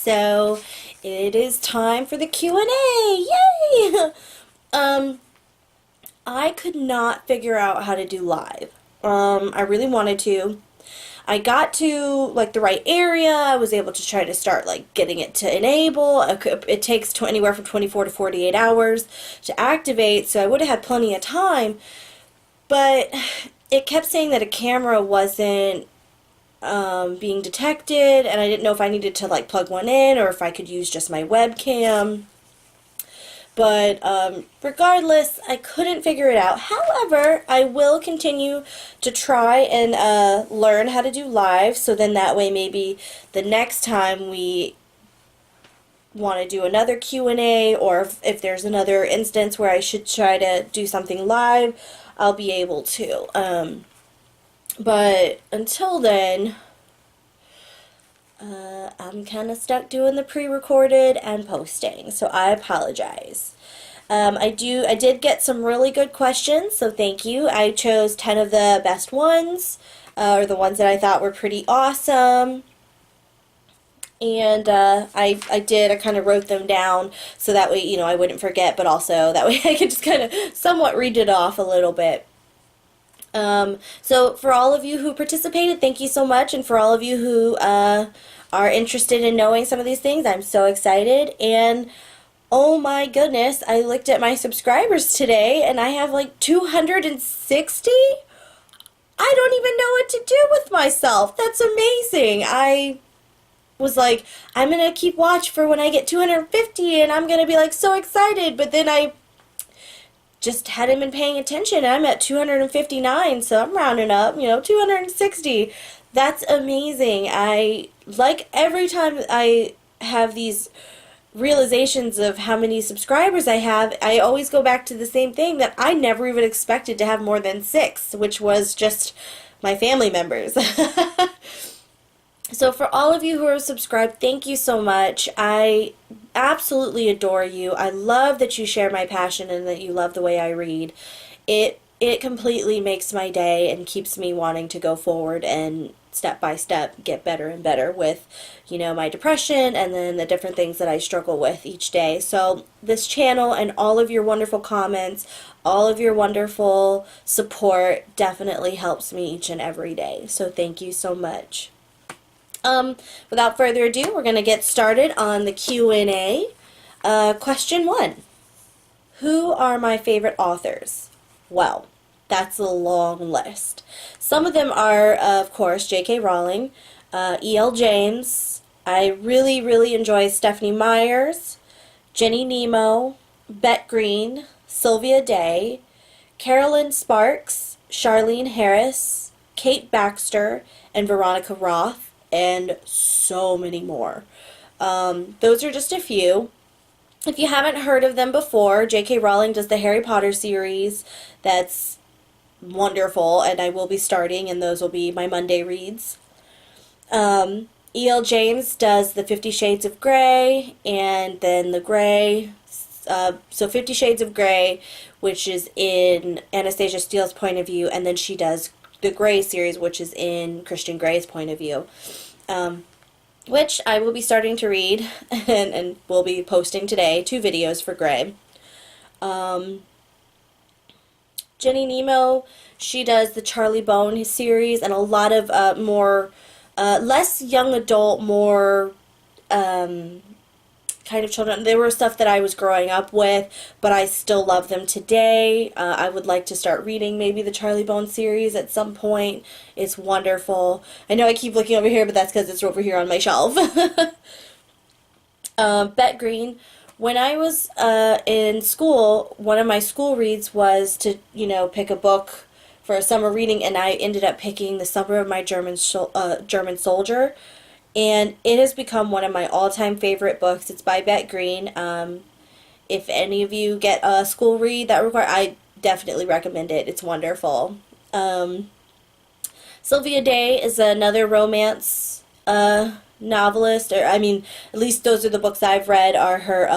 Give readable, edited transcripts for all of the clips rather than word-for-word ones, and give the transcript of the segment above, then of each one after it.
So it is time for the Q&A. Yay! I could not figure out how to do live. I really wanted to. I got to like the right area. I was able to try to start like getting it to enable. It takes anywhere from 24 to 48 hours to activate, so I would have had plenty of time. But it kept saying that a camera wasn't being detected, and I didn't know if I needed to like plug one in or if I could use just my webcam. But regardless, I couldn't figure it out. However, I will continue to try and learn how to do live, so then that way maybe the next time we want to do another Q&A, or if there's another instance where I should try to do something live, I'll be able to. But until then, I'm kind of stuck doing the pre-recorded and posting, so I apologize. I did get some really good questions, so thank you. I chose 10 of the best ones, or the ones that I thought were pretty awesome. And I kind of wrote them down so that way, I wouldn't forget, but also that way I could just kind of somewhat read it off a little bit. So for all of you who participated, thank you so much, and for all of you who are interested in knowing some of these things, I'm so excited. And oh my goodness, I looked at my subscribers today and I have like 260. I don't even know what to do with myself. That's amazing. I was like, I'm gonna keep watch for when I get 250 and I'm gonna be like so excited, but then I just hadn't been paying attention. I'm at 259, so I'm rounding up, 260. That's amazing. I like every time I have these realizations of how many subscribers I have, I always go back to the same thing, that I never even expected to have more than 6, which was just my family members. So for all of you who are subscribed, thank you so much. I absolutely adore you. I love that you share my passion and that you love the way I read. It completely makes my day and keeps me wanting to go forward and step by step get better and better with, my depression and then the different things that I struggle with each day. So this channel and all of your wonderful comments, all of your wonderful support definitely helps me each and every day. So thank you so much. Without further ado, we're going to get started on the Q&A. Question 1. Who are my favorite authors? Well, that's a long list. Some of them are, of course, J.K. Rowling, E.L. James. I really, really enjoy Stephenie Meyers, Jenny Nemo, Bet Green, Sylvia Day, Carolyn Sparks, Charlene Harris, Kate Baxter, and Veronica Roth, and so many more. Those are just a few. If you haven't heard of them before, J.K. Rowling does the Harry Potter series. That's wonderful, and I will be starting, and those will be my Monday reads. E.L. James does the 50 Shades of Grey, and then the Grey. So 50 Shades of Grey, which is in Anastasia Steele's point of view, and then she does the Grey series, which is in Christian Grey's point of view, which I will be starting to read and will be posting today 2 videos for Grey. Jenny Nemo, she does the Charlie Bone series and a lot of more less young adult, more kind of children. They were stuff that I was growing up with, but I still love them today. I would like to start reading maybe the Charlie Bone series at some point. It's wonderful. I know I keep looking over here, but that's because it's over here on my shelf. Bet Green. When I was in school, one of my school reads was to, pick a book for a summer reading, and I ended up picking The Summer of My German Soldier. And it has become one of my all-time favorite books. It's by Bet Green. If any of you get a school read that I definitely recommend it. It's wonderful. Sylvia Day is another romance novelist. At least those are the books I've read, are her,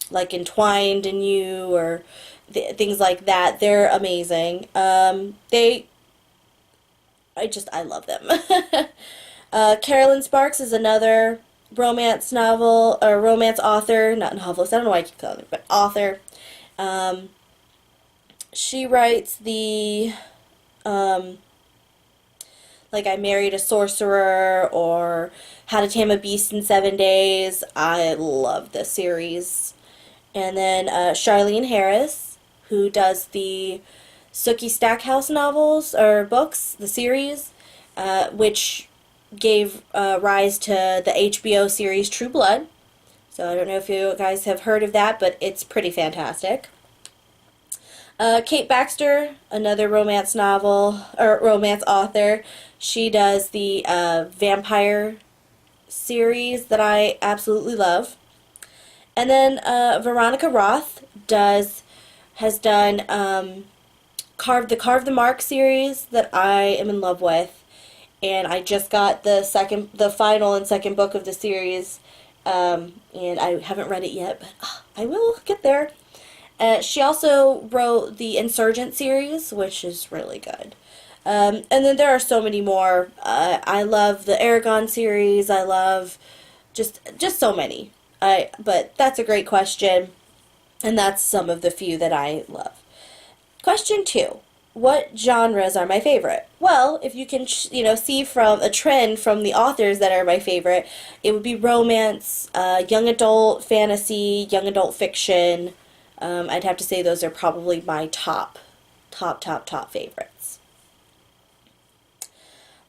like Entwined in You, or things like that. They're amazing. I love them. Carolyn Sparks is another romance novel, or romance author, not novelist, I don't know why I keep calling it, but author. Um, she writes the, um, like I Married a Sorcerer or How to Tame a Beast in 7 Days. I love this series. And then Charlene Harris, who does the Sookie Stackhouse novels or books, the series, which gave rise to the HBO series True Blood. So I don't know if you guys have heard of that, but it's pretty fantastic. Kate Baxter, another romance novel or romance author. She does the vampire series that I absolutely love. And then Veronica Roth has done Carve the Mark series that I am in love with, and I just got the final and second book of the series, and I haven't read it yet, but I will get there. She also wrote the Insurgent series, which is really good. And then there are so many more. I love the Aragon series. I love just so many. But that's a great question, and that's some of the few that I love. Question 2. What genres are my favorite? Well, if you can, see from a trend from the authors that are my favorite, it would be romance, young adult fantasy, young adult fiction. I'd have to say those are probably my top favorites.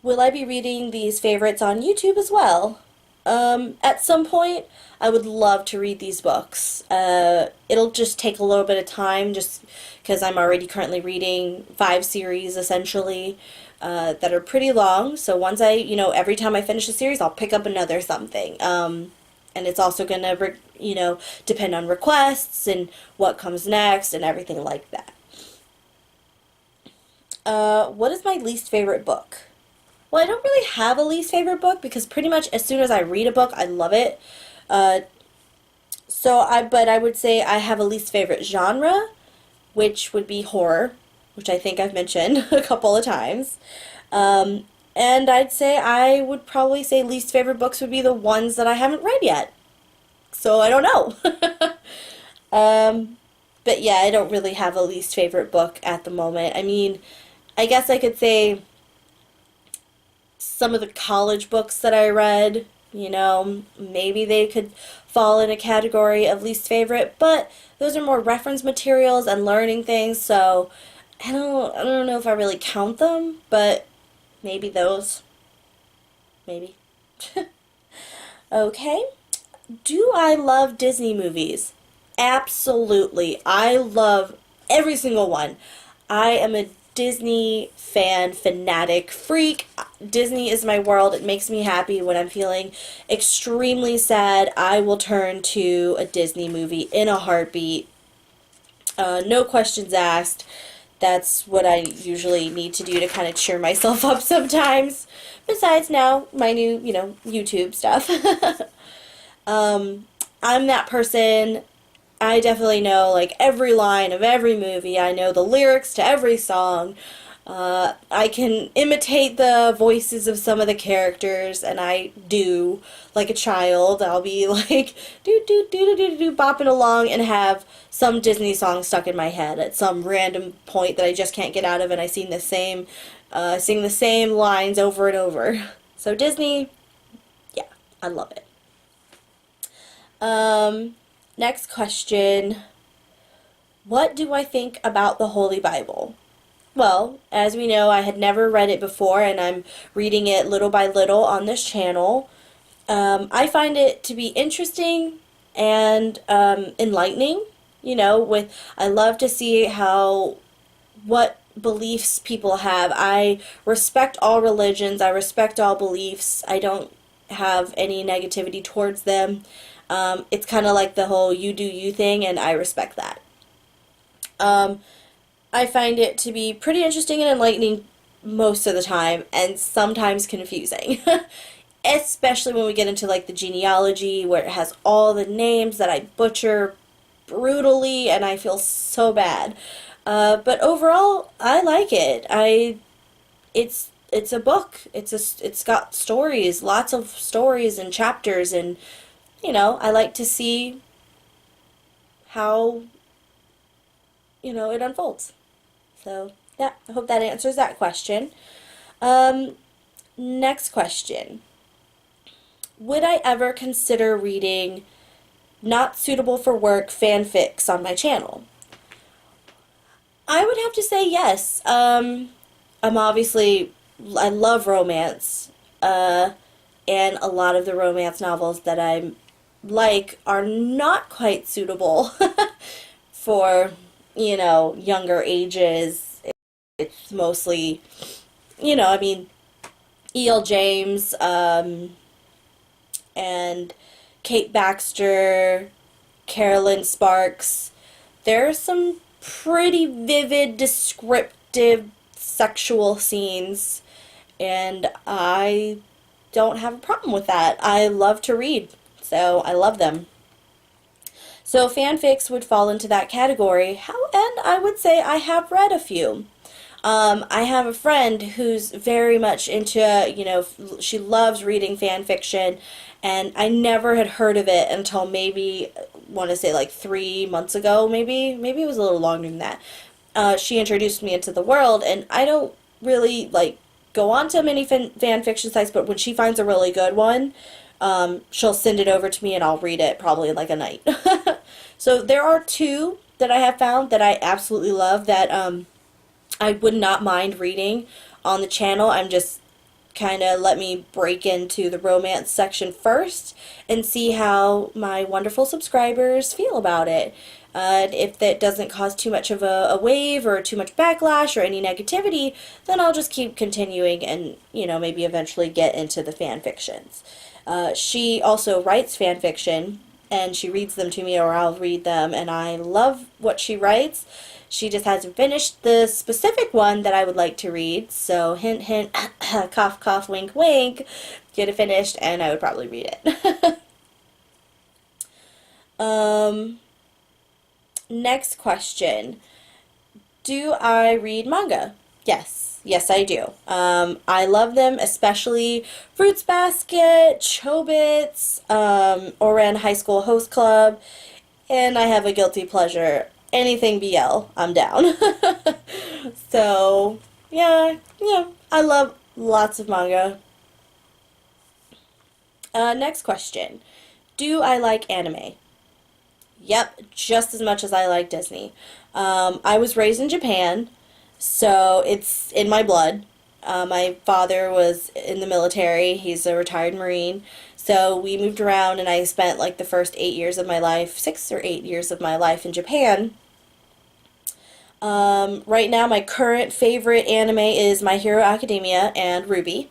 Will I be reading these favorites on YouTube as well? At some point, I would love to read these books. It'll just take a little bit of time, just because I'm already currently reading 5 series, essentially, that are pretty long. So once every time I finish a series, I'll pick up another something. And it's also going to, depend on requests and what comes next and everything like that. What is my least favorite book? Well, I don't really have a least favorite book because pretty much as soon as I read a book, I love it. But I would say I have a least favorite genre, which would be horror, which I think I've mentioned a couple of times. And I would probably say least favorite books would be the ones that I haven't read yet. So I don't know. But yeah, I don't really have a least favorite book at the moment. I mean, I guess I could say some of the college books that I read, maybe they could fall in a category of least favorite, but those are more reference materials and learning things, so I don't know if I really count them, but maybe those. Maybe. Okay. Do I love Disney movies? Absolutely. I love every single one. I am a Disney fan, fanatic, freak. Disney is my world. It makes me happy when I'm feeling extremely sad. I will turn to a Disney movie in a heartbeat. No questions asked. That's what I usually need to do to kind of cheer myself up sometimes. Besides now, my new, YouTube stuff. I'm that person. I definitely know, like, every line of every movie. I know the lyrics to every song. I can imitate the voices of some of the characters, and I do, like a child. I'll be like, bopping along and have some Disney song stuck in my head at some random point that I just can't get out of, and I sing the same lines over and over. So Disney, yeah, I love it. Next question. What do I think about the Holy Bible? Well, as we know, I had never read it before, and I'm reading it little by little on this channel. I find it to be interesting and enlightening. I love to see what beliefs people have. I respect all religions. I respect all beliefs. I don't have any negativity towards them. It's kind of like the whole you do you thing, and I respect that. I find it to be pretty interesting and enlightening most of the time, and sometimes confusing. Especially when we get into like the genealogy, where it has all the names that I butcher brutally, and I feel so bad. But overall, I like it. It's it's a book. It's got stories, lots of stories and chapters, and I like to see how it unfolds. So yeah, I hope that answers that question. Um, Next question. Would I ever consider reading not suitable for work fanfics on my channel? I would have to say yes. I'm obviously, I love romance, and a lot of the romance novels that I like are not quite suitable for, younger ages. It's mostly, I mean, E.L. James, and Kate Baxter, Carolyn Sparks. There are some pretty vivid, descriptive sexual scenes, and I don't have a problem with that. I love to read, so I love them. So fanfics would fall into that category. And I would say I have read a few. I have a friend who's very much into, she loves reading fan fiction, and I never had heard of it until maybe, want to say like 3 months ago, maybe it was a little longer than that. She introduced me into the world, and I don't really like go on to many fan fiction sites, but when she finds a really good one, she'll send it over to me, and I'll read it probably in like a night. So there are two that I have found that I absolutely love that I would not mind reading on the channel. I'm just kind of let me break into the romance section first and see how my wonderful subscribers feel about it. If that doesn't cause too much of a wave or too much backlash or any negativity, then I'll just keep continuing and, maybe eventually get into the fan fictions. She also writes fan fiction, and she reads them to me, or I'll read them, and I love what she writes. She just hasn't finished the specific one that I would like to read, so hint, hint, cough, cough, wink, wink, get it finished, and I would probably read it. Next question. Do I read manga? Yes. Yes, I do. I love them, especially Fruits Basket, Chobits, Ouran High School Host Club, and I have a guilty pleasure. Anything BL, I'm down. So, yeah, I love lots of manga. Next question. Do I like anime? Yep, just as much as I like Disney. I was raised in Japan, so it's in my blood. My father was in the military. He's a retired Marine. So we moved around, and I spent like the first 8 years of my life, 6 or 8 years of my life in Japan. Right now, my current favorite anime is My Hero Academia and RWBY.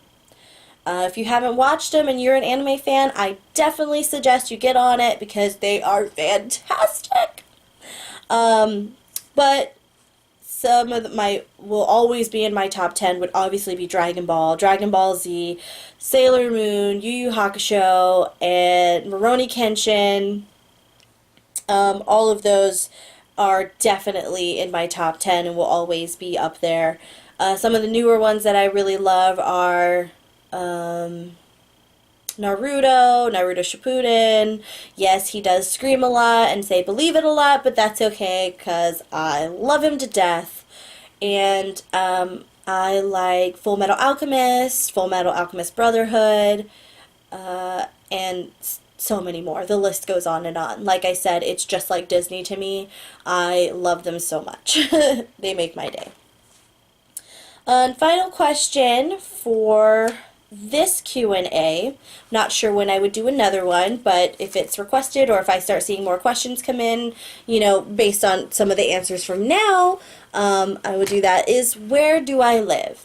If you haven't watched them and you're an anime fan, I definitely suggest you get on it because they are fantastic. But some of my will always be in my top 10 would obviously be Dragon Ball, Dragon Ball Z, Sailor Moon, Yu Yu Hakusho, and Rurouni Kenshin. All of those are definitely in my top 10 and will always be up there. Some of the newer ones that I really love are Naruto Shippuden. Yes, he does scream a lot and say believe it a lot, but that's okay because I love him to death. And I like Full Metal Alchemist, Full Metal Alchemist Brotherhood, and so many more. The list goes on and on. Like I said, it's just like Disney to me. I love them so much. They make my day. And final question for this Q&A. Not sure when I would do another one, but if it's requested or if I start seeing more questions come in, based on some of the answers from now, I would do that, is where do I live?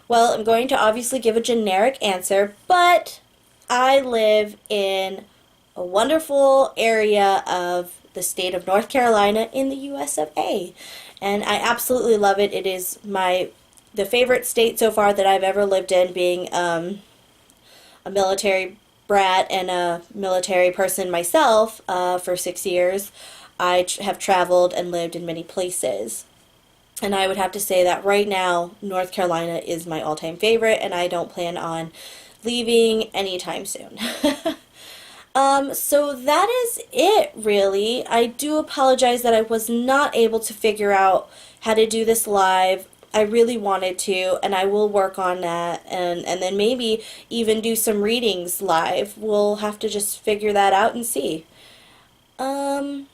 Well, I'm going to obviously give a generic answer, but I live in a wonderful area of the state of North Carolina in the US of A. And I absolutely love it. It is the favorite state so far that I've ever lived in, being a military brat and a military person myself for 6 years. I have traveled and lived in many places. And I would have to say that right now, North Carolina is my all-time favorite, and I don't plan on leaving anytime soon. So that is it, really. I do apologize that I was not able to figure out how to do this live. I really wanted to, and I will work on that, and then maybe even do some readings live. We'll have to just figure that out and see. Um,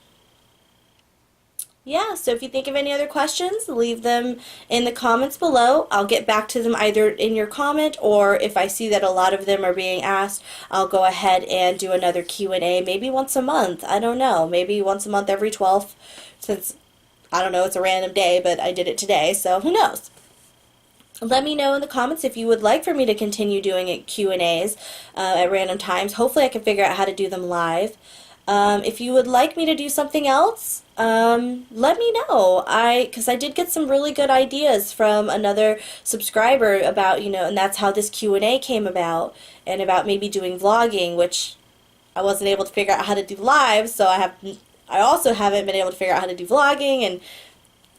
yeah, so if you think of any other questions, leave them in the comments below. I'll get back to them either in your comment, or if I see that a lot of them are being asked, I'll go ahead and do another Q&A, maybe once a month. I don't know, maybe once a month every 12th, since, I don't know, it's a random day, but I did it today, so who knows. Let me know in the comments if you would like for me to continue doing Q&As at random times. Hopefully I can figure out how to do them live. If you would like me to do something else, let me know. Because I did get some really good ideas from another subscriber about, and that's how this Q&A came about, and about maybe doing vlogging, which I wasn't able to figure out how to do live, so I also haven't been able to figure out how to do vlogging, and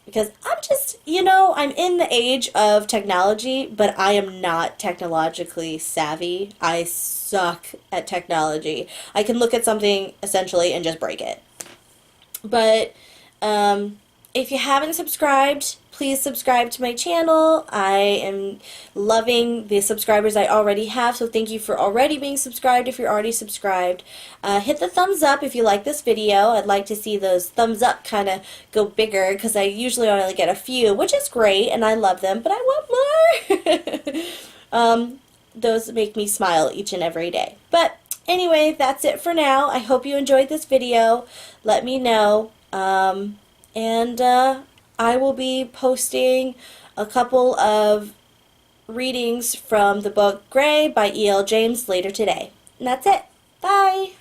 because I'm just, I'm in the age of technology, but I am not technologically savvy. I suck at technology. I can look at something essentially and just break it. But if you haven't subscribed, please subscribe to my channel. I am loving the subscribers I already have, so thank you for already being subscribed if you're already subscribed. Hit the thumbs up if you like this video. I'd like to see those thumbs up kind of go bigger, because I usually only get a few, which is great, and I love them, but I want more. Those make me smile each and every day. But anyway, that's it for now. I hope you enjoyed this video. Let me know. And I will be posting a couple of readings from the book Gray by E.L. James later today. And that's it. Bye!